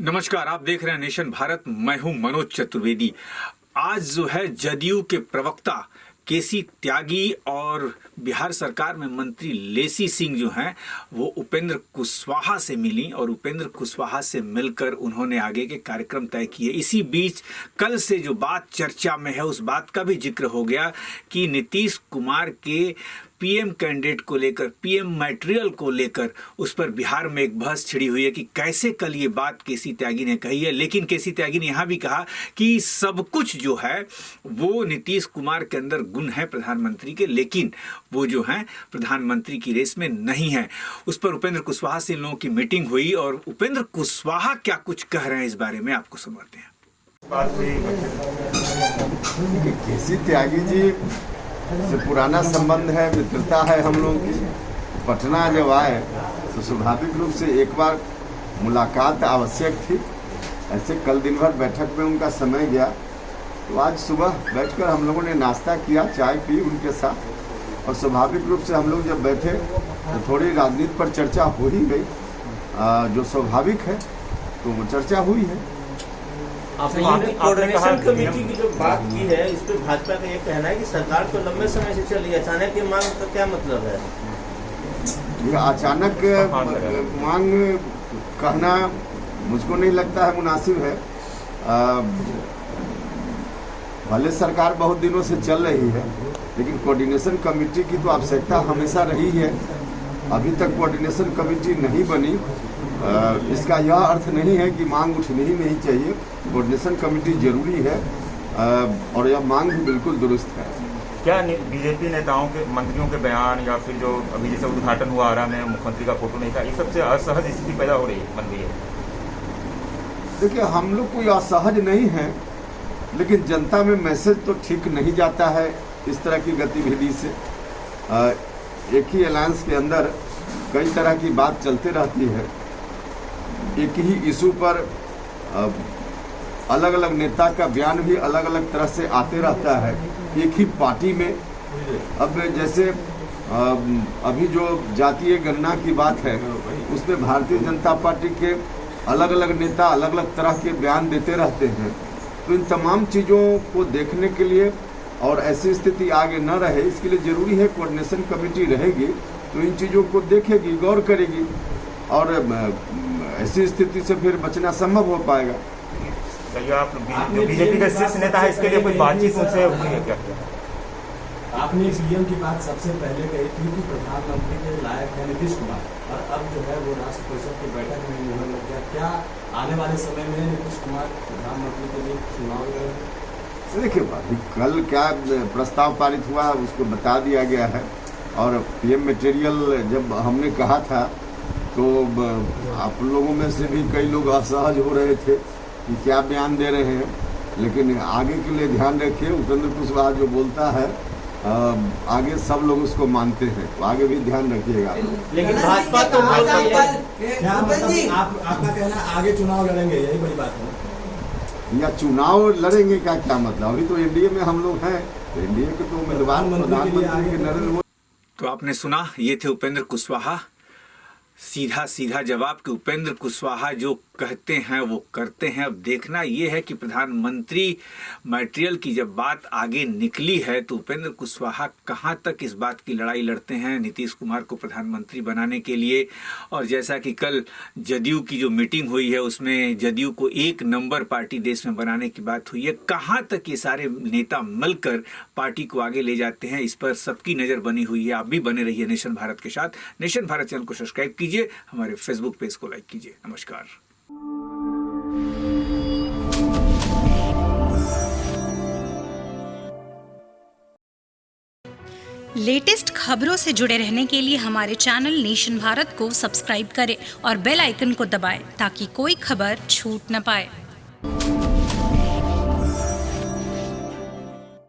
नमस्कार, आप देख रहे हैं नेशन भारत। मैं हूं मनोज चतुर्वेदी। आज जो है जदयू के प्रवक्ता केसी त्यागी और बिहार सरकार में मंत्री लेसी सिंह जो हैं वो उपेंद्र कुशवाहा से मिली और उपेंद्र कुशवाहा से मिलकर उन्होंने आगे के कार्यक्रम तय किए। इसी बीच कल से जो बात चर्चा में है उस बात का भी जिक्र हो गया कि नीतीश कुमार के पीएम कैंडिडेट को लेकर, पीएम मटेरियल को लेकर उस पर बिहार में एक बहस छिड़ी हुई है कि कैसे कल ये बात केसी त्यागी ने कही है। लेकिन केसी त्यागी ने यहाँ भी कहा कि सब कुछ जो है वो नीतीश कुमार के अंदर गुण है प्रधानमंत्री के, लेकिन वो जो है प्रधानमंत्री की रेस में नहीं है। उस पर उपेंद्र कुशवाहा से इन लोगों की मीटिंग हुई और उपेंद्र कुशवाहा क्या कुछ कह रहे हैं इस बारे में आपको सुनवाते हैं। केसी त्यागी जी से पुराना संबंध है, मित्रता है हम लोगों की। पटना जब आए तो स्वाभाविक रूप से एक बार मुलाकात आवश्यक थी। ऐसे कल दिन भर बैठक में उनका समय गया, तो आज सुबह बैठकर हम लोगों ने नाश्ता किया, चाय पी उनके साथ। और स्वाभाविक रूप से हम लोग जब बैठे तो थोड़ी राजनीति पर चर्चा हो ही गई, जो स्वाभाविक है, तो वो चर्चा हुई है। कोऑर्डिनेशन कमेटी की जो बात की है, इस पर भाजपा का ये कहना है कि सरकार तो लंबे समय से चली, अचानक ये मांग का क्या मतलब है? ये अचानक मांग कहना मुझको नहीं लगता है मुनासिब है। भले सरकार बहुत दिनों से चल रही है, लेकिन कोऑर्डिनेशन कमेटी की तो आवश्यकता हमेशा रही है। अभी तक कोऑर्डिनेशन कमेटी नहीं बनी, इसका यह अर्थ नहीं है कि मांग उठनी ही नहीं चाहिए। कोऑर्डिनेशन कमेटी जरूरी है और यह मांग भी बिल्कुल दुरुस्त है। क्या बीजेपी नेताओं के, मंत्रियों के बयान या फिर जो अभी जैसे उद्घाटन हुआ आरा में मुख्यमंत्री का फोटो नहीं था, ये सबसे असहज स्थिति पैदा हो रही है, बन रही है? देखिए, हम लोग कोई असहज नहीं है, लेकिन जनता में मैसेज तो ठीक नहीं जाता है इस तरह की गतिविधि से। एक ही अलायंस के अंदर कई तरह की बात चलते रहती है। एक ही इशू पर अलग अलग नेता का बयान भी अलग अलग तरह से आते रहता है एक ही पार्टी में। अब जैसे अभी जो जातीय गणना की बात है, उसमें भारतीय जनता पार्टी के अलग अलग नेता अलग अलग तरह के बयान देते रहते हैं। तो इन तमाम चीज़ों को देखने के लिए और ऐसी स्थिति आगे न रहे, इसके लिए ज़रूरी है कोऑर्डिनेशन कमेटी रहेगी तो इन चीज़ों को देखेगी, गौर करेगी और ऐसी स्थिति से फिर बचना संभव हो पाएगा। आप बीजेपी के शीर्ष नेता है, इसके लिए कोई बातचीत उनसे हुई है क्या? आपने सीएम की बात सबसे पहले कही थी कि प्रधानमंत्री के लायक है नीतीश कुमार, और अब जो है वो राष्ट्र परिषद की बैठक में होने लग गया। क्या आने वाले समय में नीतीश कुमार प्रधानमंत्री के लिए चुनाव लड़ेंगे? देखिए, कल क्या प्रस्ताव पारित हुआ उसको बता दिया गया है। और पीएम मटेरियल जब हमने कहा था तो आप लोगों में से भी कई लोग असहज हो रहे थे कि क्या बयान दे रहे हैं, लेकिन आगे के लिए ध्यान रखिए। उपेंद्र कुशवाहा जो बोलता है आगे सब लोग उसको मानते हैं, तो आगे भी ध्यान रखिएगा। लेकिन भाजपा तो क्या मतलब आपका कहना आगे चुनाव लड़ेंगे, यही बड़ी बात है? या चुनाव लड़ेंगे क्या, क्या मतलब? अभी तो एनडीए में हम लोग हैं, तो एनडीए के तो उम्मीदवार प्रधानमंत्री के नरेंद्र मोदी। तो आपने सुना, ये थे उपेंद्र कुशवाहा। सीधा सीधा जवाब कि उपेंद्र कुशवाहा जो कहते हैं वो करते हैं। अब देखना ये है कि प्रधानमंत्री मटेरियल की जब बात आगे निकली है तो उपेंद्र कुशवाहा कहाँ तक इस बात की लड़ाई लड़ते हैं नीतीश कुमार को प्रधानमंत्री बनाने के लिए। और जैसा कि कल जदयू की जो मीटिंग हुई है उसमें जदयू को एक नंबर पार्टी देश में बनाने की बात हुई है, कहाँ तक ये सारे नेता मिलकर पार्टी को आगे ले जाते हैं, इस पर सबकी नज़र बनी हुई है। आप भी बने रहिए नेशन भारत के साथ। नेशन भारत चैनल को सब्सक्राइब कीजिए, हमारे फेसबुक पेज को लाइक कीजिए। नमस्कार। लेटेस्ट खबरों से जुड़े रहने के लिए हमारे चैनल नेशन भारत को सब्सक्राइब करें और बेल आइकन को दबाएं ताकि कोई खबर छूट न पाए।